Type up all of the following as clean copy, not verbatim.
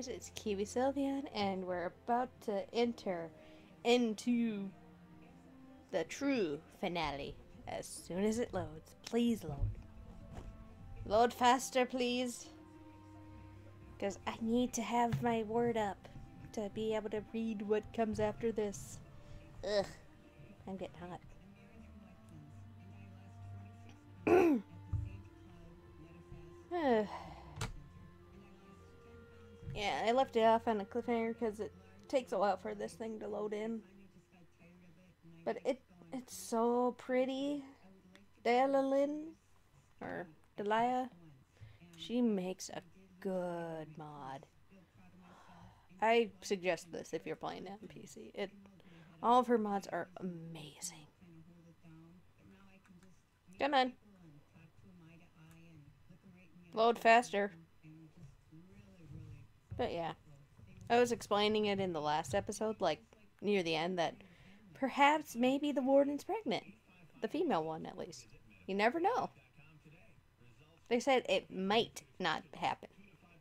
guys, it's KiwiSylveon, and we're about to enter into the true finale as soon as it loads. Please load. Load faster, please. Because I need to have my word up to be able to read what comes after this. Ugh. I'm getting hot. Yeah, I left it off on a cliffhanger because it takes a while for this thing to load in. But it's so pretty. Delia, she makes a good mod. I suggest this if you're playing it on PC. All of her mods are amazing. Come on. Load faster. But yeah. I was explaining it in the last episode, like near the end, that perhaps maybe the warden's pregnant. The female one, at least. You never know. They said it might not happen.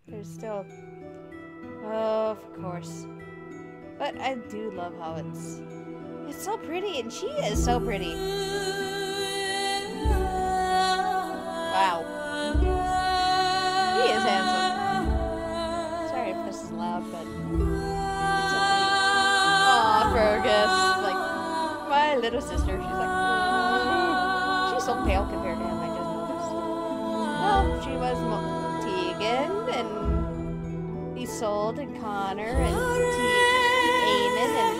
There's still... Oh, of course. But I do love how it's so pretty, and she is so pretty. Wow. He is handsome. Sorry if this is loud, but it's so pretty. Aw, Fergus. Like, my little sister. She's like, oh. She's so pale compared to him, I just noticed. Well, she was Tegan, and Isolde, and Connor, and Eamon, and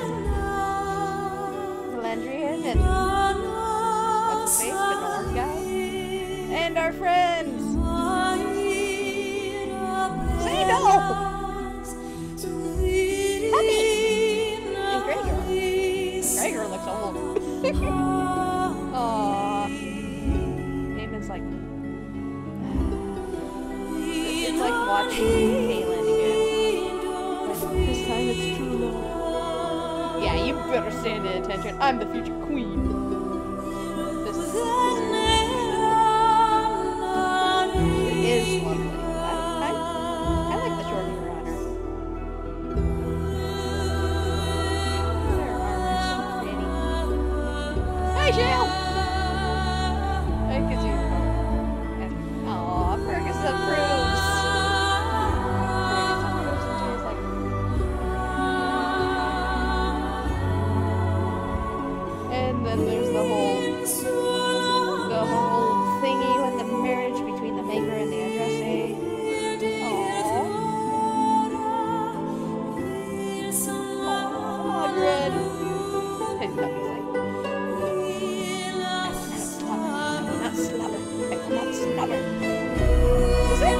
Valendrian, and what's his face, the Norn guy, and our friends. Say no! Happy! And Gregor. Gregor looks old. Aww. Eamon's like... It's like watching Kaylin again. But this time it's true love. Yeah, you better stand at attention. I'm the future queen. This is it is lovely. I like the short hair on her. Her arm is so pretty. Hi, Shale! I can see her. Aw, Fergus approves. And then there's the whole thingy with the marriage between the maker and the addressee. Aww. Margaret. And Puppy's like, I will not slobber. I will not slobber. Is that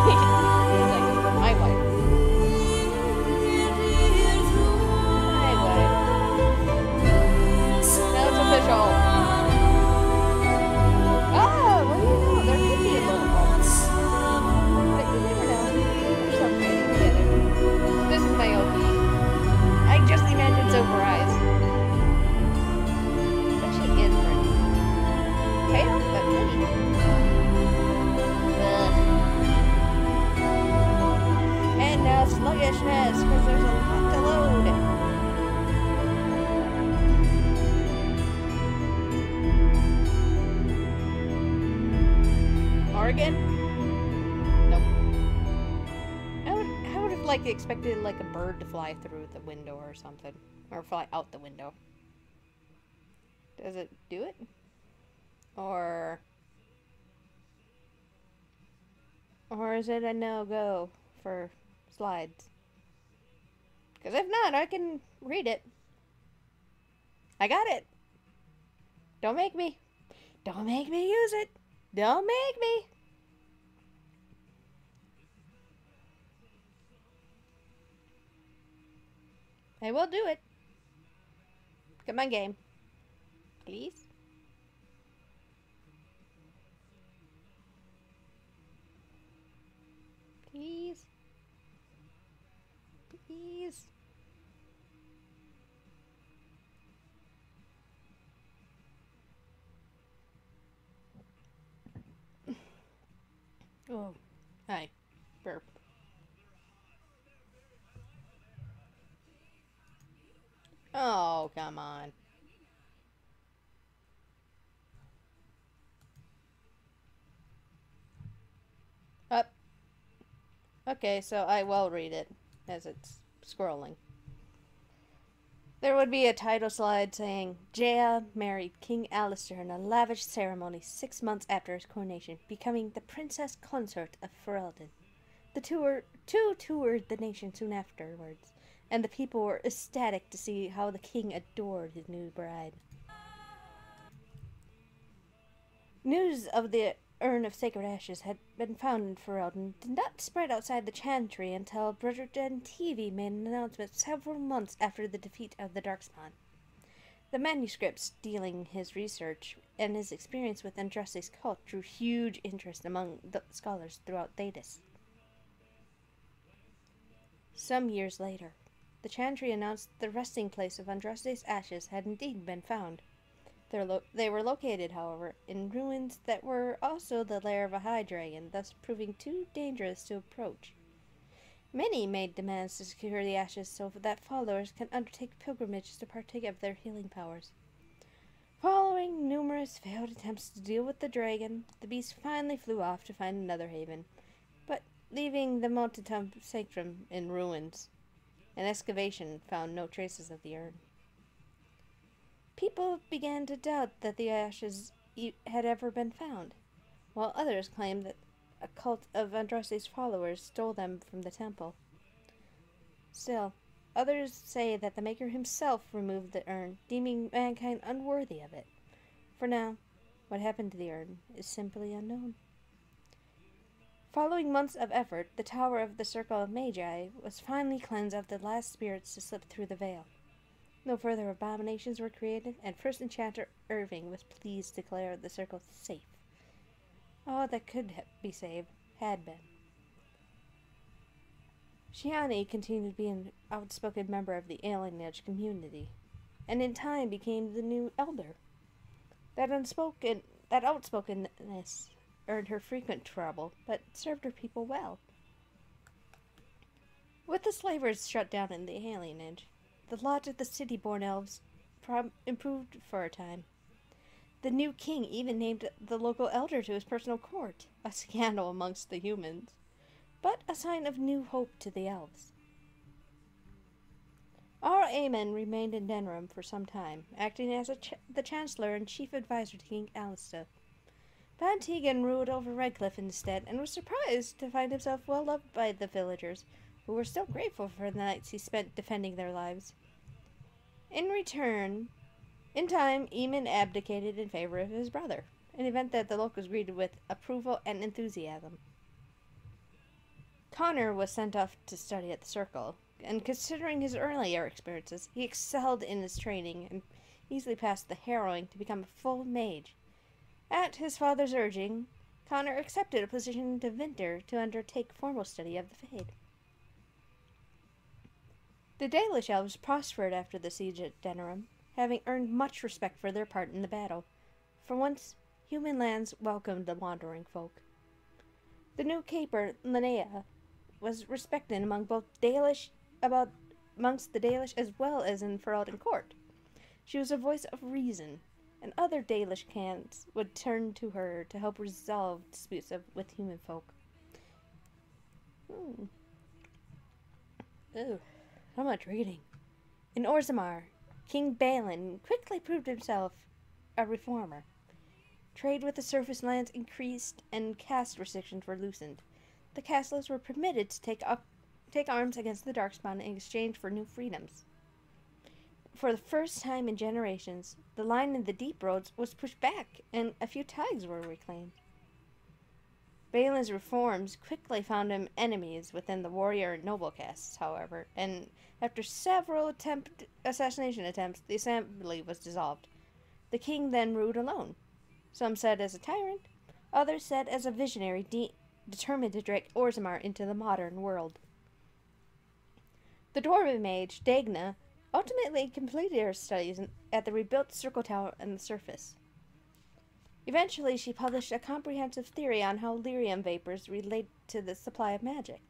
He's like, my wife. My wife. Now it's official. Ah, what do you know? There could be a little more. But you never know. There's some crazy together. This is my OP. I just imagined Silver Eyes. But she is pretty. Pale, but pretty. Ugh. And now sluggishness, because there's a lot to load. Oregon? Nope. I would have like expected like a bird to fly through the window or something, or fly out the window. Does it do it? Or is it a no-go for slides? Because if not, I can read it. I got it. Don't make me. Don't make me use it. Don't make me. I will do it. Come on, game. Please. Please. Please. Oh, hi. Burp. Oh, come on. Up. Okay, so I will read it as it's scrolling. There would be a title slide saying, Jaya married King Alistair in a lavish ceremony 6 months after his coronation, becoming the princess consort of Ferelden. The two toured the nation soon afterwards, and the people were ecstatic to see how the king adored his new bride. News of the urn of sacred ashes had been found in Ferelden did not spread outside the Chantry until Bridgerton TV made an announcement several months after the defeat of the Darkspawn. The manuscripts detailing his research and his experience with Andraste's cult drew huge interest among the scholars throughout Thedas. Some years later, the Chantry announced the resting place of Andraste's ashes had indeed been found. They were located, however, in ruins that were also the lair of a high dragon, thus proving too dangerous to approach. Many made demands to secure the ashes so that followers can undertake pilgrimages to partake of their healing powers. Following numerous failed attempts to deal with the dragon, the beast finally flew off to find another haven, but leaving the Mountain Sanctum in ruins. An excavation found no traces of the urn. People began to doubt that the ashes had ever been found, while others claimed that a cult of Andraste's followers stole them from the temple. Still, others say that the Maker himself removed the urn, deeming mankind unworthy of it. For now, what happened to the urn is simply unknown. Following months of effort, the Tower of the Circle of Magi was finally cleansed of the last spirits to slip through the veil. No further abominations were created, and First Enchanter Irving was pleased to declare the circle safe. All that could be saved had been. Shiani continued to be an outspoken member of the Alien Edge community, and in time became the new elder. That outspokenness earned her frequent trouble, but served her people well. With the slavers shut down in the Alien Edge, the lot of the city-born elves improved for a time. The new king even named the local elder to his personal court, a scandal amongst the humans, but a sign of new hope to the elves. Our Aemon remained in Denram for some time, acting as the chancellor and chief advisor to King Alistair. Van Tegan ruled over Redcliffe instead, and was surprised to find himself well loved by the villagers, who were still grateful for the nights he spent defending their lives. In time, Eamon abdicated in favor of his brother, an event that the locals greeted with approval and enthusiasm. Connor was sent off to study at the Circle, and considering his earlier experiences, he excelled in his training and easily passed the harrowing to become a full mage. At his father's urging, Connor accepted a position in Deventer to undertake formal study of the Fade. The Dalish elves prospered after the siege at Denerim, having earned much respect for their part in the battle. For once, human lands welcomed the wandering folk. The new caper, Linnea, was respected amongst the Dalish as well as in Ferelden court. She was a voice of reason, and other Dalish clans would turn to her to help resolve disputes with human folk. Ooh, how much reading. In Orzammar, King Balin quickly proved himself a reformer. Trade with the surface lands increased, and caste restrictions were loosened. The castlers were permitted to take arms against the Darkspawn in exchange for new freedoms. For the first time in generations, the line in the deep roads was pushed back, and a few ties were reclaimed. Balin's reforms quickly found him enemies within the warrior and noble castes, however, and after several assassination attempts, the assembly was dissolved. The king then ruled alone. Some said as a tyrant, others said as a visionary determined to drag Orzammar into the modern world. The dwarven mage, Dagna, ultimately completed her studies at the rebuilt Circle Tower on the surface. Eventually, she published a comprehensive theory on how lyrium vapors relate to the supply of magic.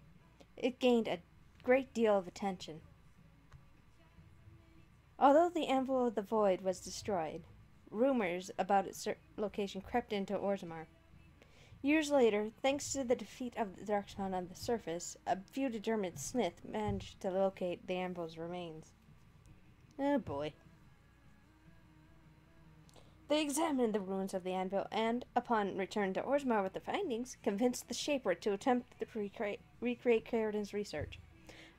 It gained a great deal of attention. Although the Anvil of the Void was destroyed, rumors about its location crept into Orzammar. Years later, thanks to the defeat of the Darkspawn on the surface, a few determined smith managed to locate the Anvil's remains. Oh boy. They examined the ruins of the anvil and, upon return to Orzammar with the findings, convinced the Shaper to attempt to recreate Caridin's research.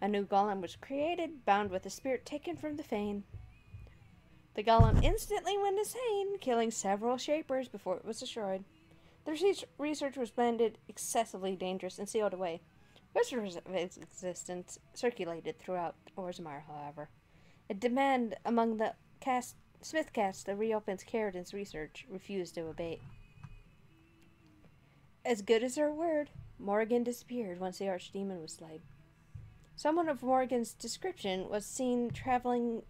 A new golem was created, bound with a spirit taken from the Fane. The golem instantly went insane, killing several Shapers before it was destroyed. The research was branded excessively dangerous and sealed away. Whispers of its existence circulated throughout Orzammar, however. A demand among the Smith caste that reopens Caridin's research refused to abate. As good as her word, Morrigan disappeared once the archdemon was slain. Someone of Morrigan's description was seen traveling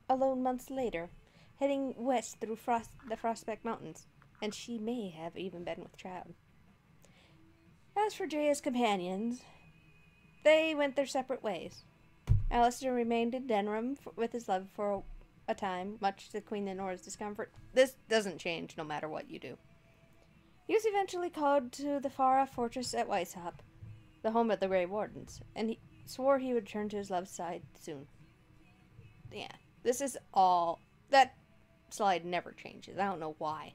alone months later, heading west through the Frostback Mountains, and she may have even been with child. As for Jaya's companions, they went their separate ways. Alistair remained in Denram with his love for a time, much to Queen Lenora's discomfort. This doesn't change no matter what you do. He was eventually called to the far-off fortress at Weishaupt, the home of the Grey Wardens, and he swore he would turn to his love's side soon. Yeah, this is all... That slide never changes. I don't know why.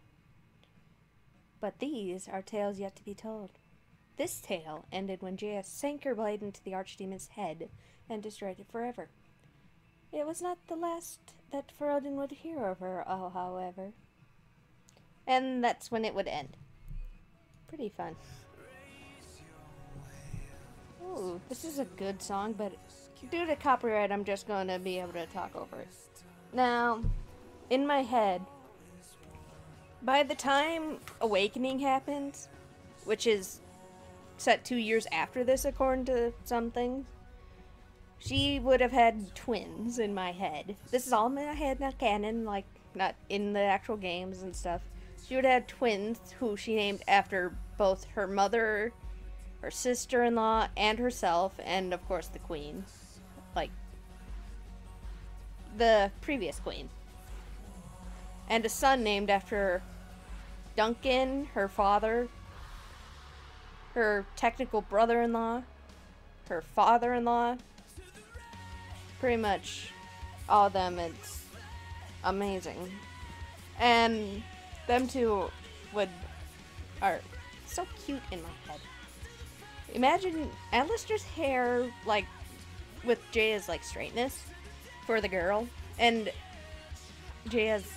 But these are tales yet to be told. This tale ended when Jaya sank her blade into the archdemon's head and destroyed it forever. It was not the last that Ferelden would hear of her, however. And that's when it would end. Pretty fun. Ooh, this is a good song, but due to copyright, I'm just going to be able to talk over it. Now, in my head, by the time Awakening happens, which is set 2 years after this according to some things, she would have had twins in my head. This is all in my head, not canon, like, not in the actual games and stuff. She would have had twins who she named after both her mother, her sister-in-law, and herself, and of course the queen. Like, the previous queen. And a son named after Duncan, her father, her technical brother-in-law, her father-in-law. Pretty much all of them. It's amazing. And them two are so cute in my head. Imagine Alistair's hair, like, with Jaya's, like, straightness for the girl, and Jaya's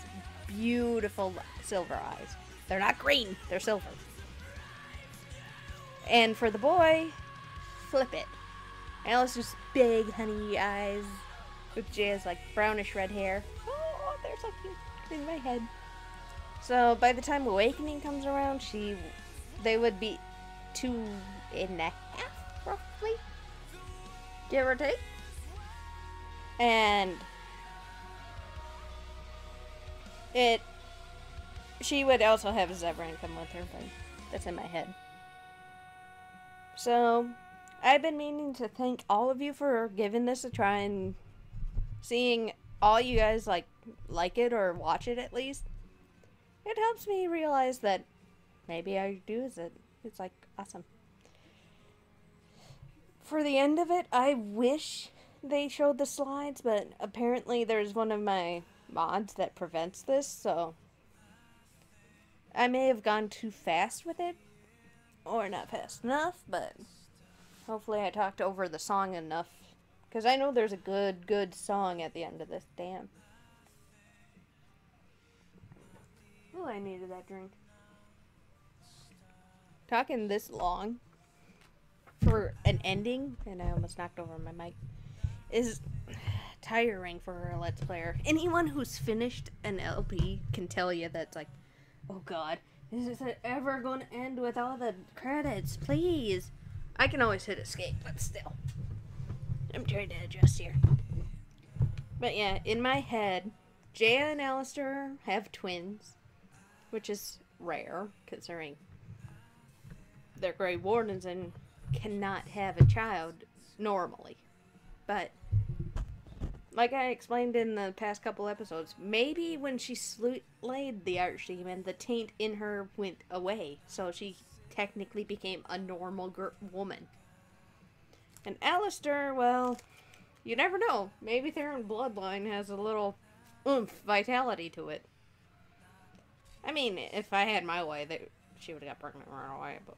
beautiful silver eyes. They're not green, they're silver. And for the boy, flip it. Alistair's big honey eyes with Jaya's, like, brownish red hair. Oh, they're so cute in my head. So by the time Awakening comes around, they would be 2.5, roughly, give or take. And she would also have Zebran come with her, but that's in my head. So I've been meaning to thank all of you for giving this a try and seeing all you guys like it or watch it at least. It helps me realize that maybe I do it. It's like awesome. For the end of it, I wish they showed the slides, but apparently there's one of my mods that prevents this, so I may have gone too fast with it, or not fast enough, but hopefully I talked over the song enough, because I know there's a good song at the end of this. Damn. Oh, I needed that drink. Talking this long for an ending, and I almost knocked over my mic, is tiring for a Let's Player. Anyone who's finished an LP can tell you that's like, oh god, is it ever going to end with all the credits? Please. I can always hit escape, but still. I'm trying to adjust here. But yeah, in my head, Jaya and Alistair have twins, which is rare, considering they're Grey Wardens and cannot have a child normally. But like I explained in the past couple episodes, maybe when she slayed the archdemon, the taint in her went away, so she technically became a normal woman. And Alistair, well, you never know. Maybe their bloodline has a little oomph, vitality to it. I mean, if I had my way, she would have got pregnant right away, but...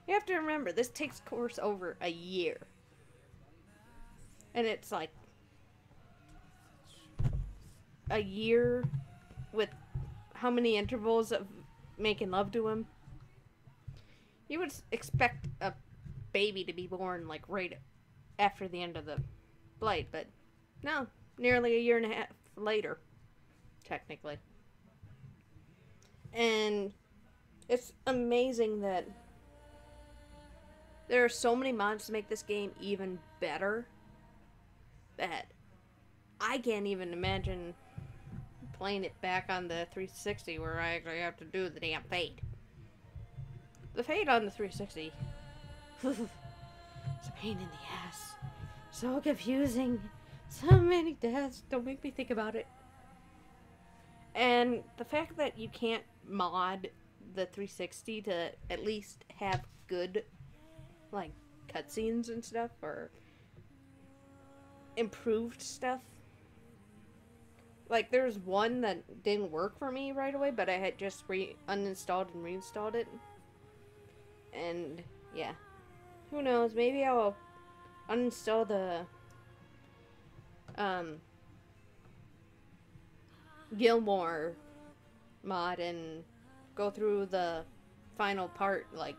You have to remember, this takes course over a year. And it's like... a year with how many intervals of making love to him? You would expect a baby to be born, like, right after the end of the blight, but no, nearly a year and a half later, technically. And it's amazing that there are so many mods to make this game even better that I can't even imagine playing it back on the 360 where I actually have to do the damn fade. The fade on the 360, it's a pain in the ass. So confusing. So many deaths. Don't make me think about it. And the fact that you can't mod the 360 to at least have good, like, cutscenes and stuff, or improved stuff. Like, there's one that didn't work for me right away, but I had just uninstalled and reinstalled it. And, yeah. Who knows, maybe I'll uninstall the, Gilmore mod and go through the final part, like,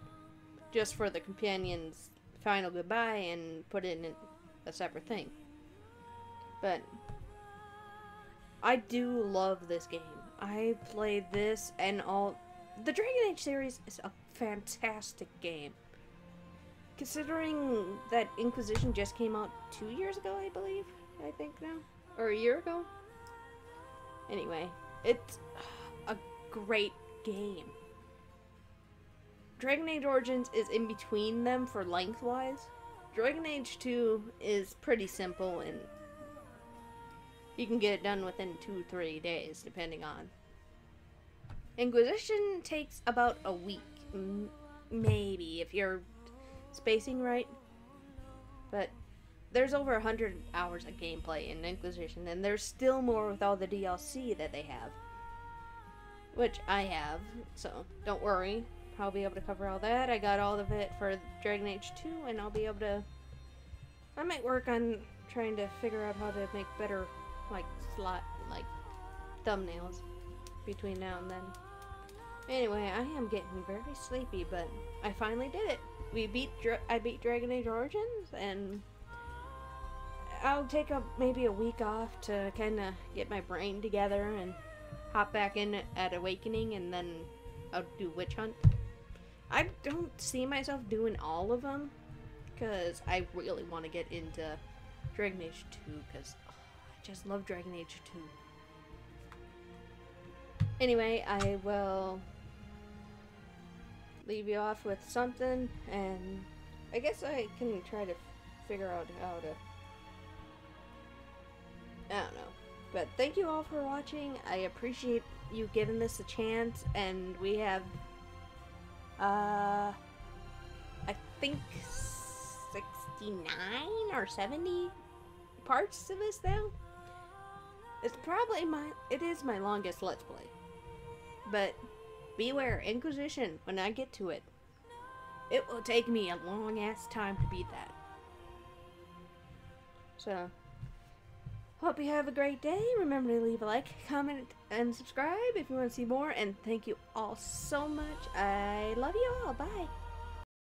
just for the companion's final goodbye and put it in a separate thing. But I do love this game. I played this and all... The Dragon Age series is a fantastic game. Considering that Inquisition just came out 2 years ago, I believe. I think now. Or a year ago. Anyway, it's a great game. Dragon Age Origins is in between them for lengthwise. Dragon Age 2 is pretty simple and you can get it done within 2-3 days, depending on. Inquisition takes about a week, maybe, if you're spacing right. But there's over 100 hours of gameplay in Inquisition, and there's still more with all the DLC that they have. Which I have, so don't worry. I'll be able to cover all that. I got all of it for Dragon Age 2, and I'll be able to... I might work on trying to figure out how to make better, like, thumbnails between now and then. Anyway, I am getting very sleepy, but I finally did it. I beat Dragon Age Origins, and I'll take maybe a week off to kind of get my brain together and hop back in at Awakening, and then I'll do Witch Hunt. I don't see myself doing all of them, because I really want to get into Dragon Age 2, because I just love Dragon Age 2. Anyway, I will leave you off with something, and I guess I can try to figure out how to... I don't know. But thank you all for watching. I appreciate you giving this a chance, and we have, I think 69 or 70 parts to this now. It's probably it is my longest Let's Play. But beware, Inquisition, when I get to it, it will take me a long ass time to beat that. So, hope you have a great day. Remember to leave a like, comment, and subscribe if you want to see more. And thank you all so much. I love you all. Bye.